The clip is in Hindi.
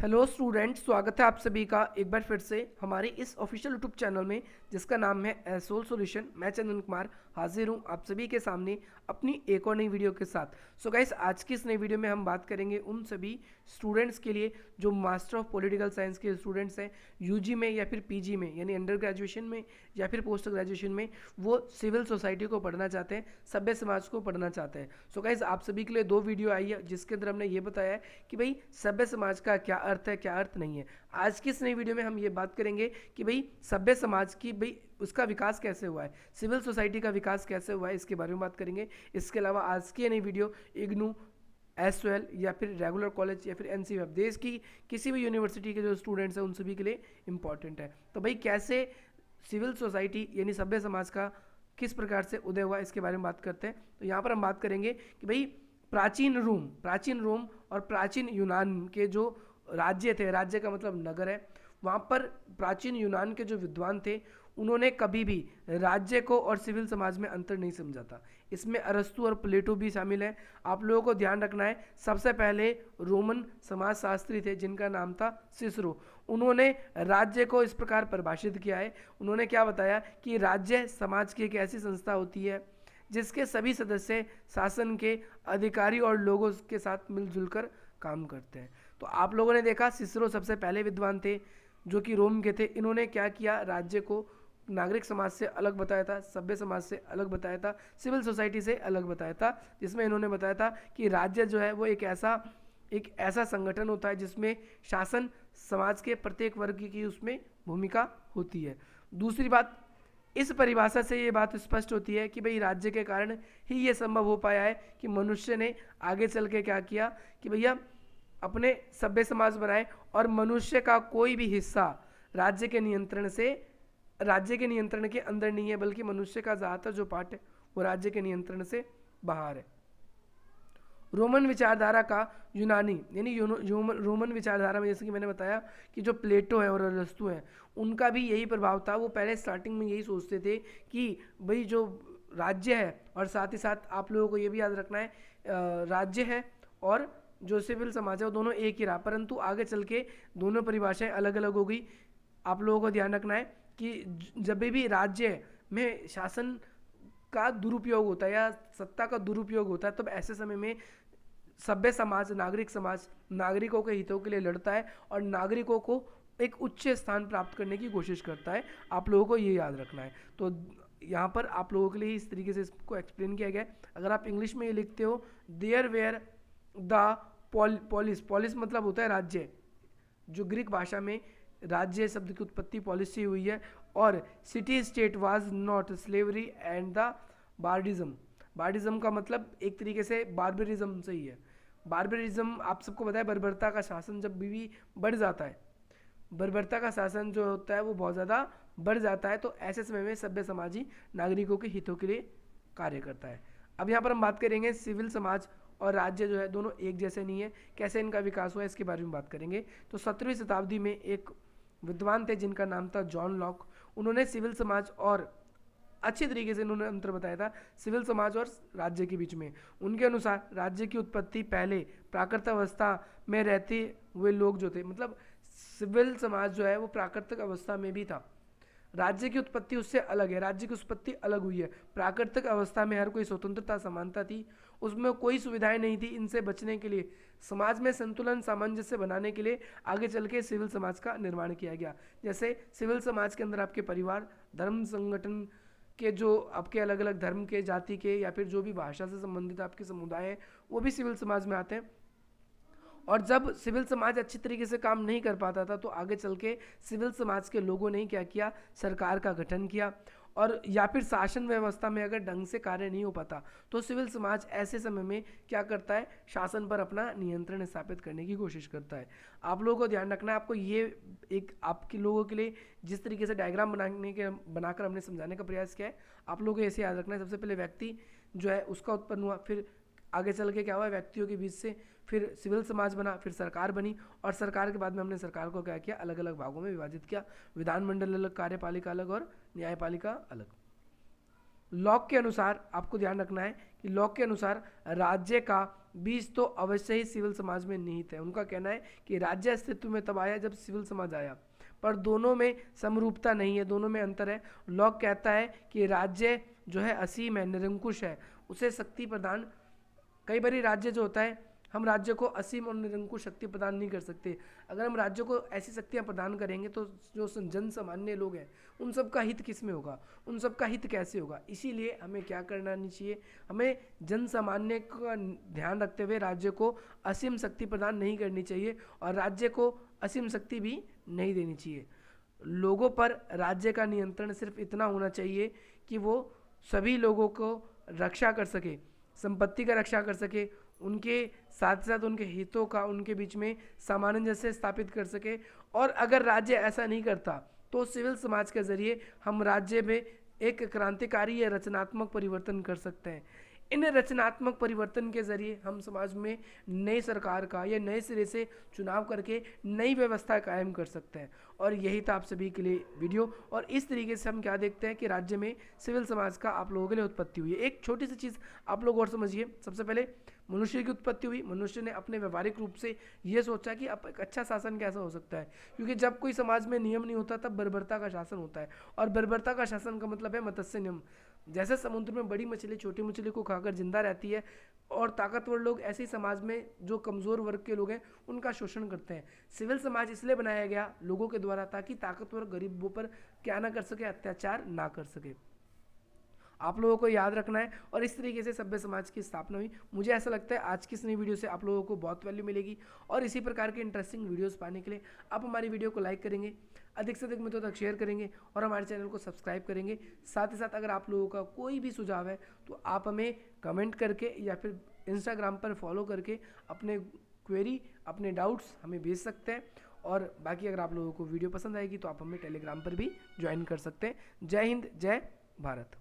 हेलो स्टूडेंट्स, स्वागत है आप सभी का एक बार फिर से हमारे इस ऑफिशियल यूट्यूब चैनल में जिसका नाम है एसोल सॉल्यूशन। मैं चंदन कुमार हाजिर हूँ आप सभी के सामने अपनी एक और नई वीडियो के साथ। सो गाइस, आज की इस नई वीडियो में हम बात करेंगे उन सभी स्टूडेंट्स के लिए जो मास्टर ऑफ पॉलिटिकल साइंस के स्टूडेंट्स हैं, यूजी में या फिर पीजी में यानी अंडर ग्रेजुएशन में या फिर पोस्ट ग्रेजुएशन में, वो सिविल सोसाइटी को पढ़ना चाहते हैं, सभ्य समाज को पढ़ना चाहते हैं। सो गाइस, आप सभी के लिए दो वीडियो आई है जिसके अंदर हमने ये बताया है कि भाई सभ्य समाज का क्या अर्थ है, क्या अर्थ नहीं है। आज की इस नई वीडियो में हम ये बात करेंगे कि भाई सभ्य समाज की भाई उसका विकास कैसे हुआ है, सिविल सोसाइटी का विकास कैसे हुआ है, इसके बारे में बात करेंगे। इसके अलावा आज की नई वीडियो इग्नू, एसवेल या फिर रेगुलर कॉलेज या फिर एनसीवेफ, देश की किसी भी यूनिवर्सिटी के जो स्टूडेंट्स हैं उन सभी के लिए इंपॉर्टेंट है। तो भाई कैसे सिविल सोसाइटी यानी सभ्य समाज का किस प्रकार से उदय हुआ, इसके बारे में बात करते हैं। तो यहाँ पर हम बात करेंगे कि भाई प्राचीन रोम और प्राचीन यूनान के जो राज्य थे, राज्य का मतलब नगर है, वहाँ पर प्राचीन यूनान के जो विद्वान थे उन्होंने कभी भी राज्य को और सिविल समाज में अंतर नहीं समझा था। इसमें अरस्तु और प्लेटो भी शामिल है। आप लोगों को ध्यान रखना है, सबसे पहले रोमन समाजशास्त्री थे जिनका नाम था सिसरो। उन्होंने राज्य को इस प्रकार परिभाषित किया है। उन्होंने क्या बताया कि राज्य समाज की एक ऐसी संस्था होती है जिसके सभी सदस्य शासन के अधिकारी और लोगों के साथ मिलजुल कर काम करते हैं। तो आप लोगों ने देखा, सिसरो सबसे पहले विद्वान थे जो कि रोम के थे। इन्होंने क्या किया, राज्य को नागरिक समाज से अलग बताया था, सभ्य समाज से अलग बताया था, सिविल सोसाइटी से अलग बताया था, जिसमें इन्होंने बताया था कि राज्य जो है वो एक ऐसा संगठन होता है जिसमें शासन समाज के प्रत्येक वर्ग की उसमें भूमिका होती है। दूसरी बात, इस परिभाषा से ये बात स्पष्ट होती है कि भाई राज्य के कारण ही ये संभव हो पाया है कि मनुष्य ने आगे चल के क्या किया कि भैया अपने सभ्य समाज बनाए और मनुष्य का कोई भी हिस्सा राज्य के नियंत्रण के अंदर नहीं है, बल्कि मनुष्य का ज़्यादातर जो पार्ट है वो राज्य के नियंत्रण से बाहर है। रोमन विचारधारा का यूनानी यानी रोमन विचारधारा में, जैसे कि मैंने बताया कि जो प्लेटो है और अरस्तु है, उनका भी यही प्रभाव था। वो पहले स्टार्टिंग में यही सोचते थे कि भाई जो राज्य है, और साथ ही साथ आप लोगों को ये भी याद रखना है, राज्य है और जो सिविल समाज है वो दोनों एक ही रहा, परंतु आगे चल के दोनों परिभाषाएं अलग अलग हो गई। आप लोगों को ध्यान रखना है कि जब भी राज्य में शासन का दुरुपयोग होता है या सत्ता का दुरुपयोग होता है, तब ऐसे समय में सभ्य समाज, नागरिक समाज नागरिकों के हितों के लिए लड़ता है और नागरिकों को एक उच्च स्थान प्राप्त करने की कोशिश करता है। आप लोगों को ये याद रखना है। तो यहाँ पर आप लोगों के लिए इस तरीके से इसको एक्सप्लेन किया गया है। अगर आप इंग्लिश में ये लिखते हो, देयर वेयर द पॉलिस मतलब होता है राज्य, जो ग्रीक भाषा में राज्य शब्द की उत्पत्ति पॉलिस से हुई है, और city state was not slavery and the bardism का मतलब एक तरीके से बार्बरिज्म से ही है। बार्बरिज्म आप सबको पता है, बर्बरता का शासन जब भी बढ़ जाता है, बर्बरता का शासन जो होता है वो बहुत ज़्यादा बढ़ जाता है, तो ऐसे समय में सभ्य समाजी नागरिकों के हितों के लिए कार्य करता है। अब यहाँ पर हम बात करेंगे सिविल समाज और राज्य जो है दोनों एक जैसे नहीं है, कैसे इनका विकास हुआ है इसके बारे में बात करेंगे। तो 17वीं शताब्दी में एक विद्वान थे जिनका नाम था जॉन लॉक। उन्होंने सिविल समाज और अच्छी तरीके से इन्होंने अंतर बताया था सिविल समाज और राज्य के बीच में। उनके अनुसार राज्य की उत्पत्ति पहले प्राकृतिक अवस्था में रहते हुए लोग जो थे, मतलब सिविल समाज जो है वो प्राकृतिक अवस्था में भी था, राज्य की उत्पत्ति उससे अलग है। राज्य की उत्पत्ति अलग हुई है। प्राकृतिक अवस्था में हर कोई स्वतंत्रता, समानता थी, उसमें कोई सुविधाएं नहीं थी। इनसे बचने के लिए, समाज में संतुलन सामंजस्य बनाने के लिए आगे चल के सिविल समाज का निर्माण किया गया। जैसे सिविल समाज के अंदर आपके परिवार, धर्म संगठन के जो आपके अलग अलग धर्म के, जाति के या फिर जो भी भाषा से संबंधित आपके समुदाय हैं, वो भी सिविल समाज में आते हैं। और जब सिविल समाज अच्छी तरीके से काम नहीं कर पाता था, तो आगे चल के सिविल समाज के लोगों ने क्या किया, सरकार का गठन किया। और या फिर शासन व्यवस्था में अगर ढंग से कार्य नहीं हो पाता, तो सिविल समाज ऐसे समय में क्या करता है, शासन पर अपना नियंत्रण स्थापित करने की कोशिश करता है। आप लोगों को ध्यान रखना है, आपको ये एक आपके लोगों के लिए जिस तरीके से डायग्राम बनाकर हमने समझाने का प्रयास किया है, आप लोगों को ऐसे याद रखना है। सबसे पहले व्यक्ति जो है उसका उत्पन्न हुआ, फिर आगे चल के क्या हुआ, व्यक्तियों के बीच से फिर सिविल समाज बना, फिर सरकार बनी, और सरकार के बाद में हमने सरकार को क्या किया, अलग अलग भागों में विभाजित किया। विधानमंडल अलग, कार्यपालिका अलग और न्यायपालिका अलग। लॉक के अनुसार आपको ध्यान रखना है कि लॉक के अनुसार राज्य का बीज तो अवश्य ही सिविल समाज में निहित है। उनका कहना है कि राज्य अस्तित्व में तब आया जब सिविल समाज आया, पर दोनों में समरूपता नहीं है, दोनों में अंतर है। लॉक कहता है कि राज्य जो है असीम है, निरंकुश है, उसे शक्ति प्रदान, कई बार राज्य जो होता है हम राज्य को असीम और निरंकुश शक्ति प्रदान नहीं कर सकते। अगर हम राज्य को ऐसी शक्तियाँ प्रदान करेंगे तो जो जन सामान्य लोग हैं उन सब का हित किस में होगा, उन सब का हित कैसे होगा। इसीलिए हमें क्या करना नहीं चाहिए, हमें जन सामान्य का ध्यान रखते हुए राज्य को असीम शक्ति प्रदान नहीं करनी चाहिए और राज्य को असीम शक्ति भी नहीं देनी चाहिए। लोगों पर राज्य का नियंत्रण सिर्फ इतना होना चाहिए कि वो सभी लोगों को रक्षा कर सके, संपत्ति का रक्षा कर सके, उनके साथ साथ उनके हितों का उनके बीच में सामंजस्य स्थापित कर सके। और अगर राज्य ऐसा नहीं करता तो सिविल समाज के जरिए हम राज्य में एक क्रांतिकारी या रचनात्मक परिवर्तन कर सकते हैं। इन रचनात्मक परिवर्तन के जरिए हम समाज में नई सरकार का या नए सिरे से चुनाव करके नई व्यवस्था कायम कर सकते हैं। और यही था आप सभी के लिए वीडियो। और इस तरीके से हम क्या देखते हैं कि राज्य में सिविल समाज का आप लोगों के लिए उत्पत्ति हुई है। एक छोटी सी चीज़ आप लोग और समझिए, सबसे पहले मनुष्य की उत्पत्ति हुई। मनुष्य ने अपने व्यवहारिक रूप से ये सोचा कि अब एक अच्छा शासन कैसा हो सकता है, क्योंकि जब कोई समाज में नियम नहीं होता तब बर्बरता का शासन होता है। और बर्बरता का शासन का मतलब है मत्स्य नियम। जैसे समुद्र में बड़ी मछली छोटी मछली को खाकर जिंदा रहती है और ताकतवर लोग ऐसे ही समाज में जो कमज़ोर वर्ग के लोग हैं उनका शोषण करते हैं। सिविल समाज इसलिए बनाया गया लोगों के द्वारा ताकि ताकतवर गरीबों पर क्या ना कर सके, अत्याचार ना कर सके। आप लोगों को याद रखना है। और इस तरीके से सभ्य समाज की स्थापना हुई। मुझे ऐसा लगता है आज की इस नई वीडियो से आप लोगों को बहुत वैल्यू मिलेगी और इसी प्रकार के इंटरेस्टिंग वीडियोस पाने के लिए आप हमारी वीडियो को लाइक करेंगे, अधिक से अधिक मित्रों तक शेयर करेंगे और हमारे चैनल को सब्सक्राइब करेंगे। साथ ही साथ अगर आप लोगों का कोई भी सुझाव है तो आप हमें कमेंट करके या फिर इंस्टाग्राम पर फॉलो करके अपने क्वेरी, अपने डाउट्स हमें भेज सकते हैं। और बाकी अगर आप लोगों को वीडियो पसंद आएगी तो आप हमें टेलीग्राम पर भी ज्वाइन कर सकते हैं। जय हिंद, जय भारत।